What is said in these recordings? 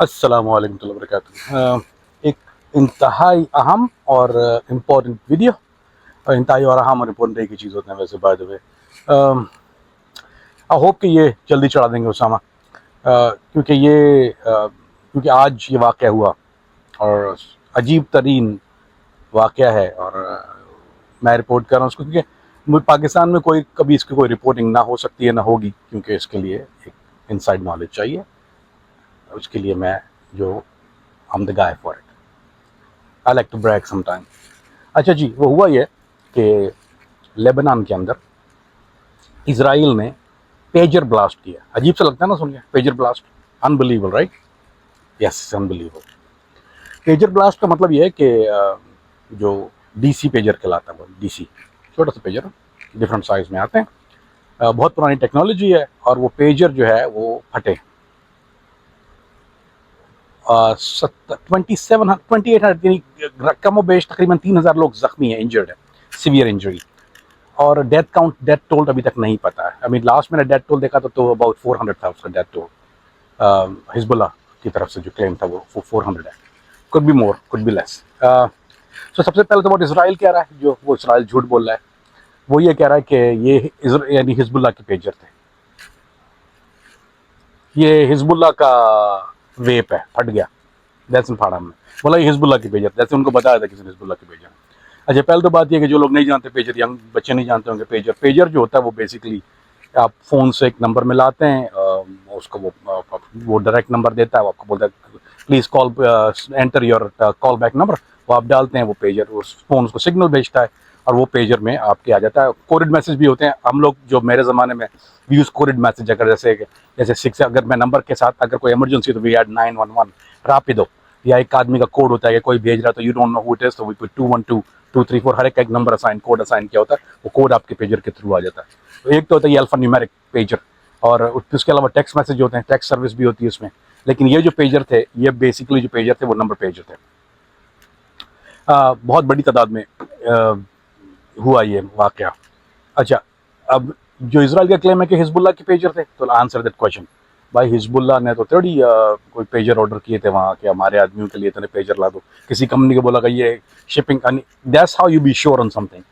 अस्सलाम वालेकुम warahmatullahi wabarakatuh। एक इंतहाई अहम और इम्पोर्टेंट वीडियो, और इंतहाई और अहम और इम्पोर्टेंट एक ही चीज़ होते हैं वैसे by the way. I hope कि ये जल्दी चढ़ा देंगे उसामा, क्योंकि आज ये वाक़या हुआ और अजीब तरीन वाक़या है, और मैं रिपोर्ट कर रहा हूँ उसको क्योंकि पाकिस्तान में कोई कभी इसकी कोई रिपोर्टिंग ना हो सकती है ना होगी, क्योंकि इसके लिए एक इनसाइड नॉलेज चाहिए। उसके लिए मैं जो I'm the guy for it. I like to brag sometime. अच्छा जी, वो हुआ ये कि लेबनान के अंदर इजराइल ने पेजर ब्लास्ट किया। अजीब सा लगता है ना सुन के, pager blast, unbelievable right? Yes, unbelievable. Pager blast का मतलब ये है कि जो डीसी पेजर कहलाता है, वो डीसी छोटा सा पेजर, डिफरेंट साइज में आते हैं, बहुत पुरानी टेक्नोलॉजी है, और वो पेजर जो है वो फटे। 2800 कम बेश तकरीबन 3000 लोग जख्मी हैं, इंजर्ड है, सीवियर इंजरी। और डेथ टोल अभी तक नहीं पता है। अभी लास्ट मैंने डेथ टोल देखा तो अबाउट 400 था उसका डेथ टोल। हिजबुल्लाह की तरफ से जो क्लेम था वो 400 है, could be more could be less. So सबसे पहले तो वो इसराइल कह रहा है, जो वो इसराइल झूठ बोल रहा है, वो ये कह रहा है कि ये यानी हिजबुल्लाह के पेजर थे, ये हिजबुल्लाह का वेप है, फट गया, जैसे फाड़ा हमने, बोला ये हिजबुल्लाह की पेजर, जैसे उनको बताया था किसी ने हिजबुल्लाह की पेजर। अच्छा, पहले तो बात ये कि जो लोग नहीं जानते पेजर, यंग बच्चे नहीं जानते होंगे, पेजर जो होता है वो बेसिकली आप फ़ोन से एक नंबर मिलाते हैं, उसको वो डायरेक्ट नंबर देता है, वो आपको बोलता है please call enter your call back number, वो आप डालते हैं, वो पेजर उस फ़ोन को सिग्नल भेजता है, और वो पेजर में आपके आ जाता है। कोडेड मैसेज भी होते हैं, हम लोग जो मेरे ज़माने में यूज़ कोडेड मैसेज, अगर जैसे 6, अगर मैं नंबर के साथ अगर कोई इमरजेंसी तो वी ऐड 911 रापिडो, या एक आदमी का कोड होता है कि कोई भेज रहा है तो you don't know who it is, तो वी पुट 212 234, हर एक नंबर असाइन, कोड असाइन किया होता है, वो कोड आपके पेजर के थ्रू आ जाता है। तो एक तो होता है ये अल्फा न्यूमेरिक पेजर, और उसके अलावा टेक्स्ट मैसेज होते हैं, टेक्स्ट सर्विस भी होती है उसमें। लेकिन ये जो पेजर थे, ये बेसिकली जो पेजर थे वो नंबर पेजर थे। बहुत बड़ी तादाद में हुआ ये वाकया। अच्छा, अब जो इसराइल का क्लेम है कि हिजबुल्लाह के पेजर थे, तो आंसर दैट क्वेश्चन। भाई हिजबुल्लाह ने तो थोड़ी कोई पेजर ऑर्डर किए थे वहाँ के हमारे आदमियों के लिए, इतने पेजर ला दो, किसी कंपनी को बोला कि ये shipping, that's how you be sure on something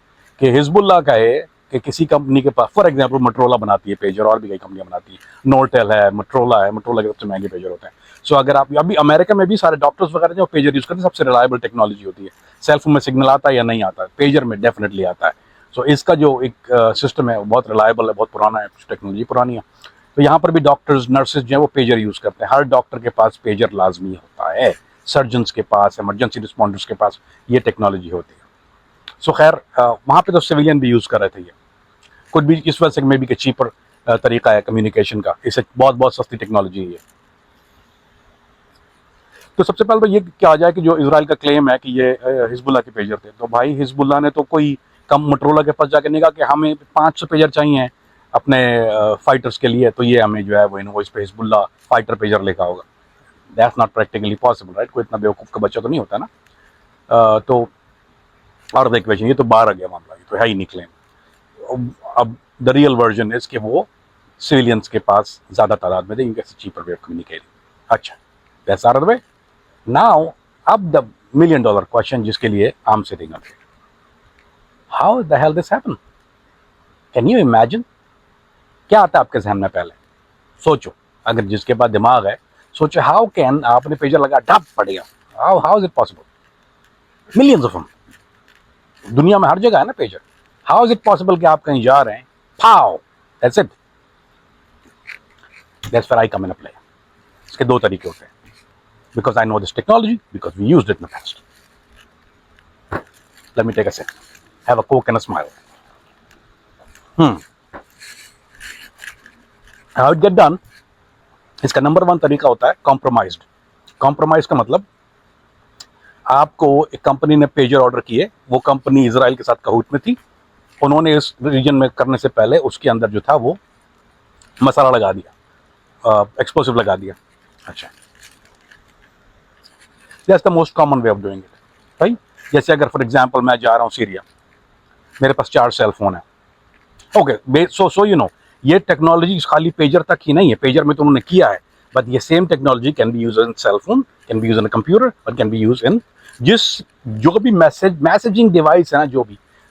कि हिजबुल्लाह का है कि किसी कंपनी के पास, फॉर एग्जांपल मोटरोला बनाती है पेजर, और भी कई कंपनियां बनाती है, नोरटेल है, मोटरोला है, मोटरोला के सबसे महंगे पेजर होते हैं। सो अगर आप अभी अमेरिका में भी सारे डॉक्टर्स वगैरह जो पेजर यूज़ करते हैं, सबसे रिलायबल टेक्नोलॉजी होती है। सेलफोन में सिग्नल आता है या नहीं आता है, पेजर में डेफिनेटली आता है। सो इसका जो एक सिस्टम है वो बहुत रिलायबल है, बहुत पुराना है, टेक्नोलॉजी पुरानी है। तो यहाँ पर भी डॉक्टर्स नर्सेज जो है वो पेजर यूज़ करते हैं, हर डॉक्टर के पास पेजर लाजमी होता है, सर्जन्स के पास, इमरजेंसी रिस्पॉन्डर्स के पास ये टेक्नोलॉजी होती है। सो खैर, वहाँ पे तो सिविलियन भी यूज़ कर रहे थे, ये कुछ भी इस वजह से मे बी कि चीपर तरीका है कम्युनिकेशन का, इससे बहुत बहुत सस्ती टेक्नोलॉजी है ये। तो सबसे पहले तो ये क्या आ जाए कि जो इसराइल का क्लेम है कि ये हिजबुल्लाह के पेजर थे, तो भाई हिजबुल्लाह ने तो कोई कम मोटरोला के पास जाकर नहीं कहा कि हमें 500 पेजर चाहिए अपने फाइटर्स के लिए, तो ये हमें जो है वो इनवॉइस पे हिजबुल्लाह फाइटर पेजर लिखा होगा। That's not practically possible right, कोई इतना बेवकूफ़ का बच्चा तो नहीं होता ना। तो और द इक्वेशन, ये तो बाहर आ गया मामला, ये तो है ही नहीं क्लेम। अब द रियल वर्जन इज कि वो सिविलियंस के पास ज़्यादा तादाद में थे, इनके चीपर वे ऑफ कम्युनिकेटिंग। अच्छा, that's out of the way. Now अब द $1 million क्वेश्चन जिसके लिए I am sitting up, how the hell this happen? Can you imagine? क्या आता है आपके जहन में? पहले सोचो, अगर जिसके पास दिमाग है सोचो, हाउ कैन, आपने पेजर लगा, ढप पड़ गया, how is it possible? Millions of them दुनिया में हर जगह है ना pager, how is it possible कि आप कहीं जा रहे हैं, pow, that's it. That's where I come in play. इसके दो तरीके होते हैं, because I know this technology, because we used it in the past. Let me take a sip, have a Coke and a smile. How it get done? इसका number 1 तरीका होता है compromised. Compromise का मतलब, आपको एक कंपनी ने pager order किए, वो कंपनी इजराइल के साथ कहूत में थी, उन्होंने इस रीजन में करने से पहले उसके अंदर जो था वो मसाला लगा दिया, एक्सप्लोसिव लगा दिया। अच्छा, that's the most common way of doing it right. जैसे अगर फॉर एग्जांपल मैं जा रहा हूँ सीरिया, मेरे पास 4 सेल फोन है, ओके, सो यू नो, ये टेक्नोलॉजी खाली पेजर तक ही नहीं है, पेजर में तो उन्होंने किया है, बट ये same technology can be use in cell phone, can be use in computer, और कैन बी यूज इन जिस जो भी मैसेजिंग डिवाइस है ना,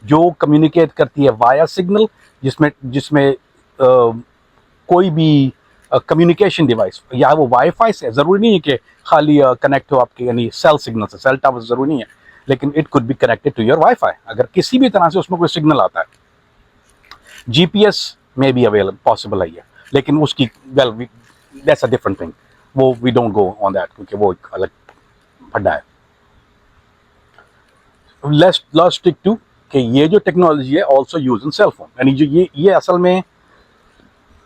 जो कम्युनिकेट करती है वाया सिग्नल, जिसमें जिसमें कोई भी कम्युनिकेशन डिवाइस, या वो वाईफाई से, ज़रूरी नहीं है कि खाली कनेक्ट हो आपके यानी सेल सिग्नल से, सेल टावर ज़रूरी नहीं है, लेकिन it could be connected to your WiFi. अगर किसी भी तरह से उसमें कोई सिग्नल आता है, जीपीएस में भी अवेलेबल पॉसिबल है, लेकिन उसकी well that's a different thing, वो we don't go on that, क्योंकि वो एक अलग फड्डा है। लेट्स स्टिक टू कि ये जो टेक्नोलॉजी है ऑल्सो यूज इन सेलफोन, यानी जो ये असल में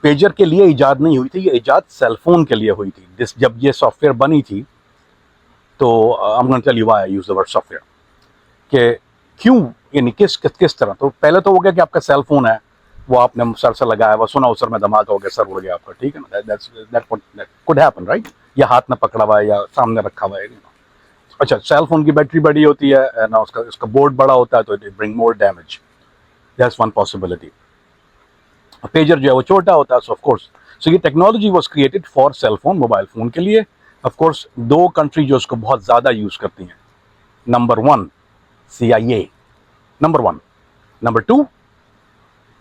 पेजर के लिए इजाद नहीं हुई थी, ये इजाद सेलफोन के लिए हुई थी। जब ये सॉफ्टवेयर बनी थी, तो I am going to tell you why I use the word software, कि क्यों, यानी किस तरह। तो पहले तो हो गया कि आपका सेल फोन है, वो आपने सर से लगाया हुआ, सुना उस सर में धमाका हो गया, सर उड़ गया आपका, ठीक है ना, दैट कुड हैपन, राइट, या हाथ में पकड़ा हुआ है या सामने रखा हुआ है। अच्छा, सेल फोन की बैटरी बड़ी होती है ना, उसका बोर्ड बड़ा होता है, तो it bring more damage, that's one possibility. Pager जो है वो छोटा होता है, सो ऑफ कोर्स, सो ये technology was created for sale phone, mobile phone के लिए। ऑफ कोर्स दो कंट्री जो उसको बहुत ज़्यादा यूज़ करती हैं, number 1 CIA, number 1, number 2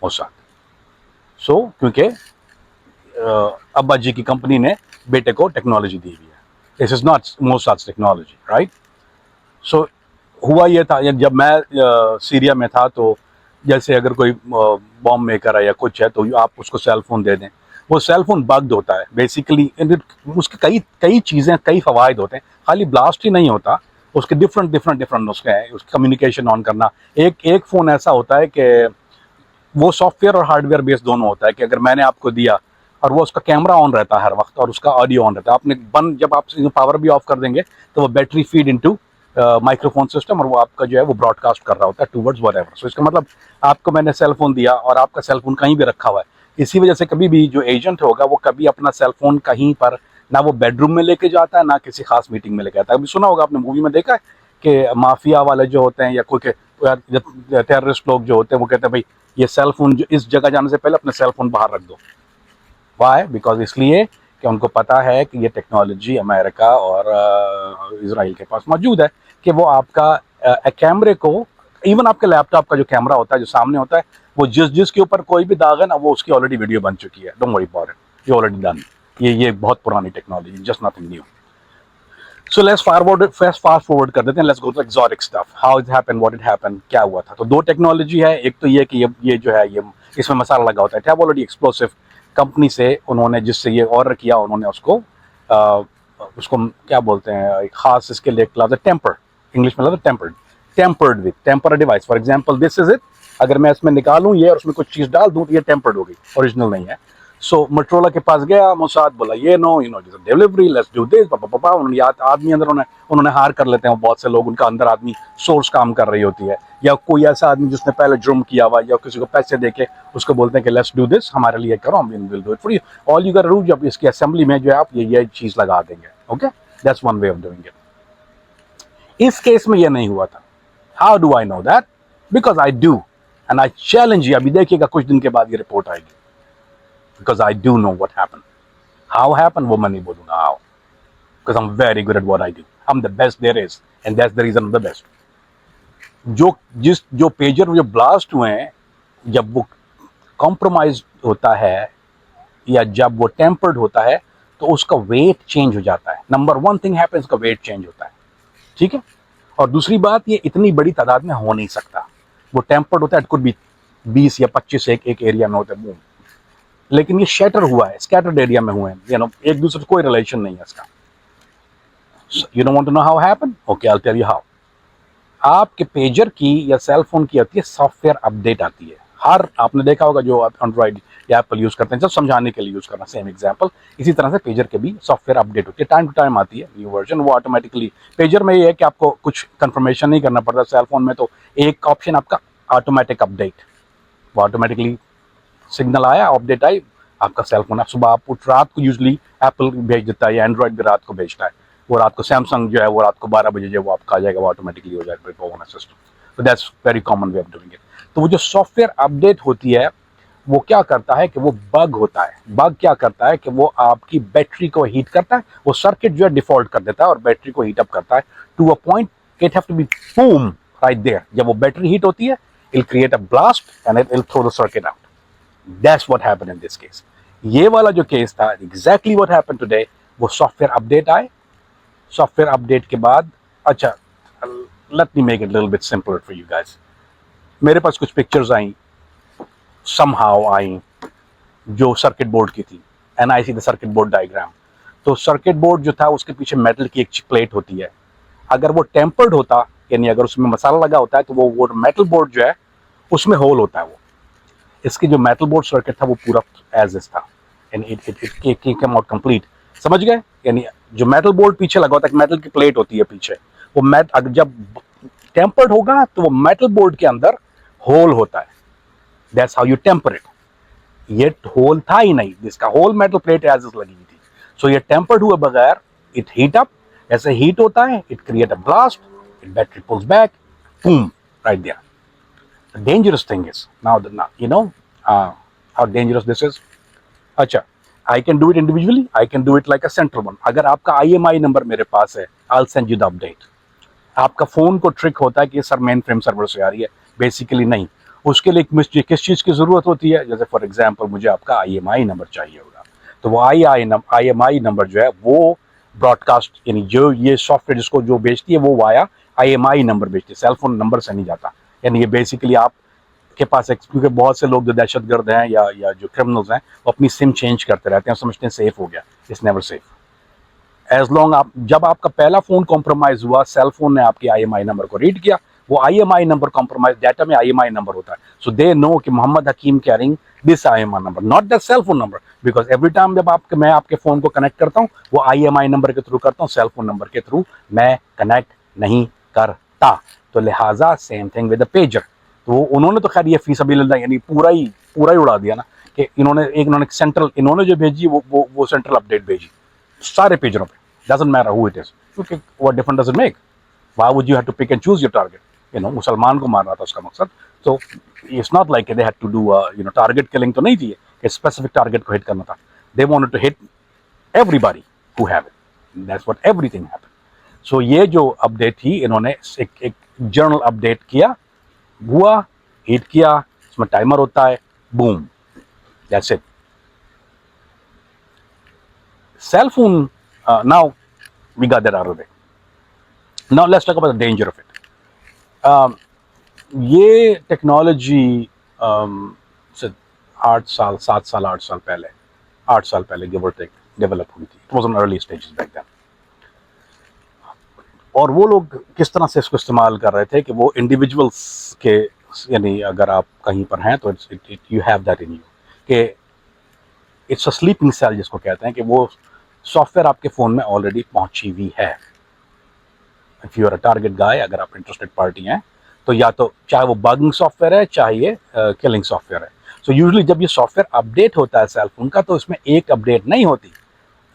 Mossad. So क्योंकि अब्बा जी की कंपनी ने बेटे को टेक्नोलॉजी दी हुई है, this is not Mossad technology, right. So हुआ ये था, जब मैं सीरिया में था, तो जैसे अगर कोई बॉम्ब मेकर है या कुछ है, तो आप उसको सेल फोन दे दें, वो सेल फोन बग्ड होता है बेसिकली, उसके कई चीज़ें, कई फ़वाइद होते हैं, खाली ब्लास्ट ही नहीं होता, उसके डिफरेंट नुस्खे हैं, उसकी कम्युनिकेशन ऑन करना। एक फ़ोन ऐसा होता है कि वो सॉफ्टवेयर और हार्डवेयर बेस्ड दोनों होता है, कि अगर मैंने आपको दिया और वो उसका कैमरा ऑन रहता है हर वक्त और उसका ऑडियो ऑन रहता है, आपने बंद, जब आप पावर भी ऑफ कर देंगे तो वो battery feed into microphone system, और वो आपका जो है वो ब्रॉडकास्ट कर रहा होता है टूवर्ड्स व्हाटएवर। सो इसका मतलब आपको मैंने सेल फोन दिया और आपका सेल फोन कहीं भी रखा हुआ है, इसी वजह से कभी भी जो एजेंट होगा वो कभी अपना सेल फोन कहीं पर ना वो बेडरूम में लेके जाता है, ना किसी खास मीटिंग में लेके जाता है। अभी सुना होगा आपने, मूवी में देखा है कि माफिया वाले जो होते हैं या कोई टेररिस्ट लोग जो होते हैं, वो कहते हैं भाई ये सेल फोन जो इस जगह जाने से पहले अपने सेल फोन बाहर रख दो। वाई? बिकॉज इसलिए कि उनको पता है कि ये टेक्नोलॉजी अमेरिका और इसराइल के पास मौजूद है, कि वो आपका कैमरे को, इवन आपके लैपटॉप का जो कैमरा होता है जो सामने होता है, वो जिसके ऊपर कोई भी दाग है ना, वो उसकी ऑलरेडी वीडियो बन चुकी है, डोंट वरी अबाउट इट, ये ऑलरेडी डन। ये बहुत पुरानी technology, just nothing new. So let's fast forward कर देते हैं, let's go to exotic stuff, how it happened, what it happened, क्या हुआ था। तो दो टेक्नोलॉजी है, एक तो ये कि ये जो है, ये इसमें मसाला लगा होता है, ऑलरेडी एक्सप्लोसिव कंपनी से उन्होंने, जिससे ये ऑर्डर किया, उन्होंने उसको उसको क्या बोलते हैं, एक खास इसके लिए क्लास टेम्पर, इंग्लिश में tempered with temper device. For example this is it, अगर मैं इसमें निकालूं ये और उसमें कुछ चीज़ डाल दूं तो ये टेम्पर्ड होगी, ओरिजिनल नहीं है। सो मोटरोला के पास गया मोसाद, बोला ये no you know delivery, let's do this, पापा उन्होंने आदमी अंदर उन्होंने हार कर लेते हैं बहुत से लोग, उनका अंदर आदमी सोर्स काम कर रही होती है, या कोई ऐसा आदमी जिसने पहले जुर्म किया हुआ, या किसी को पैसे देके उसको बोलते हैं कि लेट्स डू दिस, हमारे लिए करो, हम will do it for you, all you got to do, जब इसकी असेंबली में जो है आप ये चीज़ लगा देंगे, okay, that's one way of doing it. इस केस में ये नहीं हुआ था। How do I know that? Because I do, and I challenge you, अभी देखिएगा कुछ दिन के बाद ये रिपोर्ट आएगी, because I do know what happened. How happened, वो मैं नहीं बोलूँगा how, because I'm very good at what I do. I'm the best there is, and that's the reason I'm the best. जो पेजर जो blast हुए हैं, जब वो कॉम्प्रोमाइज होता है या जब वो टेम्पर्ड होता है, तो उसका वेट चेंज हो जाता है। नंबर 1 थिंग हैपेंस, उसका वेट चेंज होता है, ठीक है। और दूसरी बात, ये इतनी बड़ी तादाद में हो नहीं सकता, वो टेम्पर्ड होता है, इट कुड बी 20 या 25 एक एरिया में होते हैं, लेकिन ये शैटर हुआ है, स्कैटर्ड एरिया में हुए हैं, यू नो, एक दूसरे से कोई रिलेशन नहीं है इसका। You don't want to know how happen? Okay, I will tell you how. आपके पेजर की या सेल फोन की आती है सॉफ्टवेयर अपडेट आती है, हर, आपने देखा होगा जो आप एंड्रॉइड या एप्पल यूज करते हैं, जब समझाने के लिए यूज करना, सेम एग्जांपल, इसी तरह से पेजर के भी सॉफ्टवेयर अपडेट होती है, टाइम टू टाइम आती है न्यू वर्जन, वो ऑटोमेटिकली। पेजर में ये है कि आपको कुछ कंफर्मेशन नहीं करना पड़ता, सेल फोन में तो एक ऑप्शन आपका ऑटोमेटिक अपडेट, वो ऑटोमेटिकली सिग्नल आया, अपडेट आई, आपका सेल फोन, आप सुबह आप उठ, रात को यूजली एप्पल भेज देता है या एंड्रॉइड भी रात को भेजता है, वो रात को सैमसंग जो है वो रात को 12 बजे जो वो आपका आ जाएगा, वो ऑटोमेटिकली हो जाएगा सिस्टम। तो that's very common way of doing it. तो वो जो सॉफ्टवेयर अपडेट होती है, वो क्या करता है कि वो बग होता है। बग क्या करता है कि वो आपकी बैटरी को हीट करता है, वो सर्किट जो है डिफॉल्ट कर देता है और बैटरी को हीट अप करता है to a point it have to be boom right there. जब वो बैटरी हीट होती है, it create a blast and it will throw the circuit out. That's what happened in this case. ये वाला जो case था, एग्जैक्टली व्हाट हैपेंड टुडे। वो software update आए, सॉफ्टवेयर अपडेट के बाद, अच्छा let me make it little bit simpler for you guys. मेरे पास कुछ पिक्चर्स आई, समहाउ आई, जो सर्किट बोर्ड की थी, and I see the circuit board diagram. तो सर्किट बोर्ड जो था उसके पीछे मेटल की एक प्लेट होती है। अगर वो टेम्पर्ड होता, यानी अगर उसमें मसाला लगा होता है, तो वो मेटल बोर्ड जो है उसमें होल होता है। वो इसकी जो मेटल बोर्ड सर्किट था वो पूरा एज इज था, and it came out complete. समझ गए? यानी जो मेटल बोर्ड पीछे लगा होता है, मेटल की प्लेट होती है पीछे, वो अगर जब टेम्पर्ड होगा तो वो मेटल बोर्ड के अंदर होल होता है। That's how you temper it. ये होल था ही नहीं, जिसका whole metal plate as is लगी हुई थी। सो ये टेम्पर्ड हुए बगैर इट हीट अप। ऐसे हीट होता है, it create a blast, it battery pulls back, boom, right there. The dangerous thing is now you know how dangerous this is. अच्छा, I can do it individually, I can do it like a central one. अगर आपका IMI number मेरे पास है, I'll send you the update. आपका phone को trick होता है कि सर मेन फ्रेम सर्वर से आ रही है, बेसिकली नहीं। उसके लिए मुझे किस चीज़ की ज़रूरत होती है? जैसे फॉर एग्जांपल मुझे आपका IMI नंबर चाहिए होगा, तो वो IMI नंबर जो है वो ब्रॉडकास्ट, यानी जो ये सॉफ्टवेयर जिसको जो बेचती है वो वाया IMI नंबर बेचती है, सेलफोन नंबर से नहीं जाता। यानी ये बेसिकली आप के पास क्योंकि बहुत से लोग जो दहशतगर्द हैं या जो क्रिमिनल्स हैं, वो अपनी सिम चेंज करते रहते हैं, समझते हैं सेफ हो गया। It's never safe. As long जब आपका पहला फोन कॉम्प्रोमाइज हुआ, सेल फोन ने आपके IMI नंबर को रीड किया, वो IMI नंबर कॉम्प्रोमाइज डाटा में IMI नंबर होता है। सो दे नो कि Mohammed Hakim carrying this IMI number, not the cell phone number, because every time जब मैं आपके फोन को कनेक्ट करता हूँ, वो IMI नंबर के थ्रू करता हूँ, सेल फोन नंबर के थ्रू मैं कनेक्ट नहीं करता। तो लिहाजा same thing with the pager. तो उन्होंने तो खैर ये फीसबिलिल्लाह यानी पूरा ही उड़ा दिया ना, कि इन्होंने सेंट्रल, इन्होंने जो भेजी वो सेंट्रल अपडेट भेजी सारे पेजरों पे। Doesn't matter who it is. क्योंकि what difference does it make? Why would you have to pick and choose your target? मुसलमान को मारना था उसका मकसद। तो it's not like they had to do target killing तो नहीं थी, कि specific target को hit करना था। They wanted to hit everybody who have it. That's what everything happened. So ये जो अपडेट थी, इन्होंने एक जर्नल अपडेट किया, हुआ, हिट किया, इसमें टाइमर होता है, boom, that's it. Cell phone, now we got that out of the way. Now let's talk about the danger of it. ये टेक्नोलॉजी से 8 साल पहले गिव और टेक डेवलप हुई थी। It was on early stages back then. और वो लोग किस तरह से इसको इस्तेमाल कर रहे थे कि वो इंडिविजुअल्स के, यानी अगर आप कहीं पर हैं तो you have that in you, कि इट्स अ स्लीपिंग सेल जिसको कहते हैं, कि वो सॉफ्टवेयर आपके फ़ोन में ऑलरेडी पहुंची हुई है। If you are a target guy, अगर आप इंटरेस्टेड पार्टी हैं, तो या तो चाहे वो बगिंग सॉफ्टवेयर है, चाहे ये किलिंग सॉफ्टवेयर है। सो यूजुअली जब ये सॉफ्टवेयर अपडेट होता है सेल फोन का, तो इसमें एक अपडेट नहीं होती,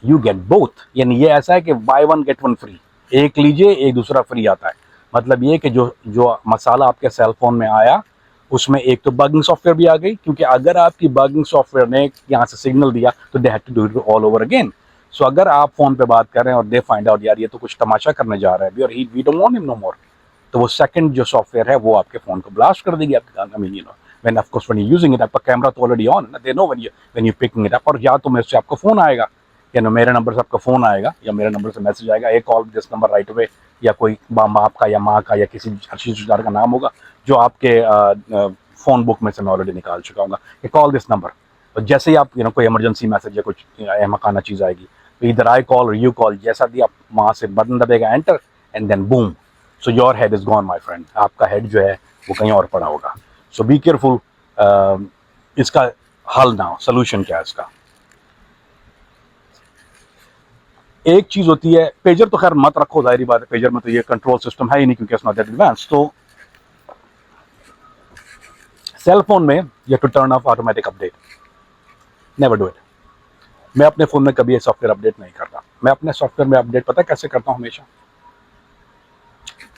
यू गेट बोथ। यानी ये ऐसा है कि by one get one free, एक लीजिए एक दूसरा फ्री आता है। मतलब ये कि जो मसाला आपके सेल फोन में आया, उसमें एक तो बगिंग सॉफ्टवेयर भी आ गई, क्योंकि अगर आपकी बगिंग सॉफ्टवेयर ने यहाँ से सिग्नल दिया तो they have to do it all over again. So अगर आप फोन पे बात कर रहे हैं और दे फाइंड आउट यार ये तो कुछ तमाशा करने जा रहा है अभी, और we don't want him no more, तो वो सेकंड जो सॉफ्टवेयर है वो आपके फोन को ब्लास्ट कर देगी। आपके I mean when of course when you using it, आपका कैमरा तो ऑलरेडी ऑन है ना, they know when you picking it up. और या तो मेरे से आपको फोन आएगा, मेरे नंबर से आपका फोन आएगा, या मेरे नंबर से मैसेज आएगा, एक call this number right away, या कोई बाप का या माँ का या किसी रिश्तेदार का नाम होगा जो आपके फ़ोन बुक में से मैं ऑलरेडी निकाल चुका हूँ, कि कॉल दिस नंबर। और जैसे ही आप कोई इमरजेंसी मैसेज या कुछ अहमकाना चीज़ आएगी, तो इधर आई कॉल और यू कॉल, जैसा भी आप वहाँ से बटन दबेगा enter, and then boom, so your head is gone my friend. आपका हेड जो है वो कहीं और पड़ा होगा। So be careful. इसका हल ना, सोल्यूशन क्या है इसका? एक चीज होती है, पेजर तो खैर मत रखो, जाहिर बात है, पेजर में तो ये कंट्रोल सिस्टम है ही नहीं, क्योंकि इट्स नॉट दैट एडवांस। तो सेल फोन में you to turn off automatic update, never do it. मैं अपने फोन में कभी ये सॉफ्टवेयर अपडेट नहीं करता। मैं अपने सॉफ्टवेयर में अपडेट पता है कैसे करता हूँ? हमेशा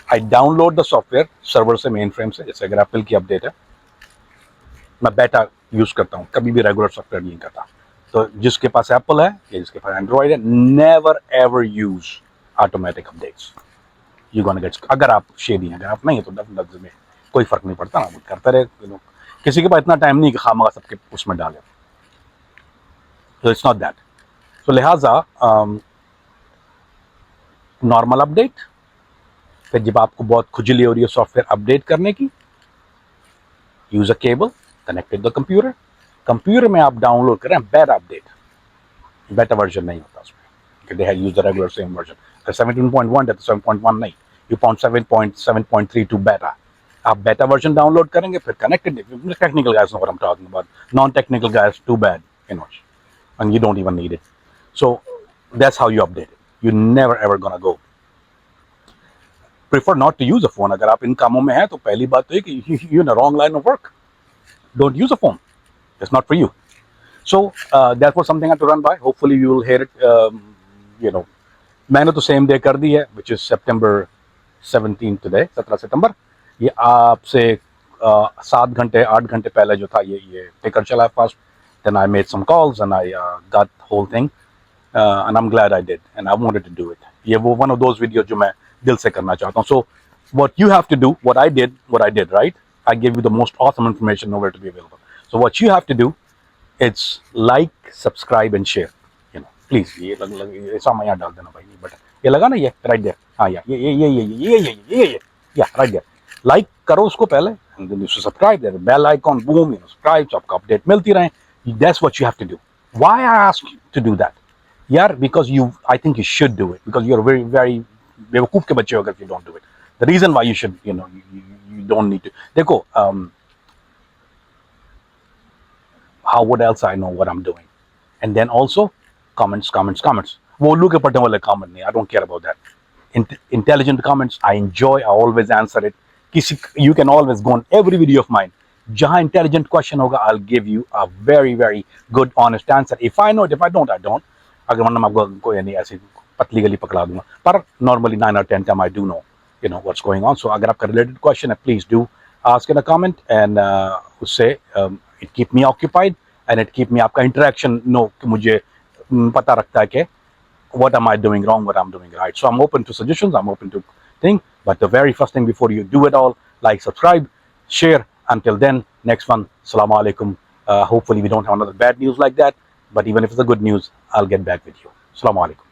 आई डाउनलोड द सॉफ्टवेयर सर्वर से, मेन फ्रेम से, जैसे अगर एप्पल की अपडेट है, मैं बेटा यूज़ करता हूँ, कभी भी रेगुलर सॉफ्टवेयर नहीं करता। तो जिसके पास एप्पल है या जिसके पास एंड्रॉयड है, never ever use automatic updates. You gonna get, अगर आप शेडी हैं, अगर आप नहीं है तो डेफिनेटली में कोई फर्क नहीं पड़ता ना, करते रहे लोग। किसी के पास इतना टाइम नहीं कि खामखा सबके उसमें डाले, तो इट्स नॉट दैट। तो लिहाजा नॉर्मल अपडेट, फिर जब आपको बहुत खुजली हो रही है सॉफ्टवेयर अपडेट करने की, use a cable connected the computer. Computer में आप डाउनलोड करें बेटा अपडेट, बेटा वर्जन नहीं होता उसमें, they have used the regular same version. अगर 17.1 है तो 7.1 नहीं, यू फाउंड 7.7.32 बेटा। आप बेटा वर्जन डाउनलोड करेंगे, फिर connected, technical guys know what I am talking about, non technical guys too bad, you know, and you don't even need it. So that's how you update it. You're never ever gonna go. Prefer not to use a phone. अगर आप इन कामों में हैं तो पहली बात तो है कि you're in a wrong line of work. Don't use a phone. It's not for you. So that was something I had to run by. Hopefully you will hear it. You know, मैंने तो same day कर दी है, which is September 17 today, 17 सितंबर। ये आपसे 7 घंटे 8 घंटे पहले जो था ये टिकर चला fast. Then I made some calls and I got the whole thing, and I'm glad I did, and I wanted to do it. ये वो one of those videos जो मैं दिल से करना चाहता हूँ. So what you have to do, what I did, right? I gave you the most awesome information nowhere to be available. So what you have to do, it's like, subscribe and share. You know, please ये सामान यहाँ डाल देना भाई, button ये लगा ना, ये right there, हाँ ये yeah, right there. Like करो उसको पहले, and then you subscribe, there bell icon, boom, you know, subscribe, so आपको update मिलती रहे. That's what you have to do. Why I ask you to do that? Yeah, because I think you should do it, because you're very, very बेवकूफ के बच्चे हो अगर you don't do it. The reason why you should, you know, you don't need to. देखो, how would else I know what I'm doing? And then also comments. वो उल्लू के पट्टे वाले comment नहीं, I don't care about that. Intelligent comments, I enjoy. I always answer it. You can always go on every video of mine. जहाँ intelligent question होगा, I'll give you a very, very good, honest answer. If I know it, if I don't, I don't. अगर वरना मैं आपको कोई यानी ऐसी पतली गली पकड़ा दूंगा, पर normally 9 or 10 time I do know, you know, what's going on. So अगर आपका related question है, please do ask in a comment, and उससे it keep me occupied, and it keep me आपका interaction know कि मुझे पता रखता है कि what am I doing wrong, what I'm doing right. So I'm open to suggestions, I'm open to things, but the very first thing before you do it all, like, subscribe, share. Until then, next one, Assalamu alaikum. Hopefully we don't have another bad news like that, but even if it's a good news, I'll get back with you. Assalamu alaikum.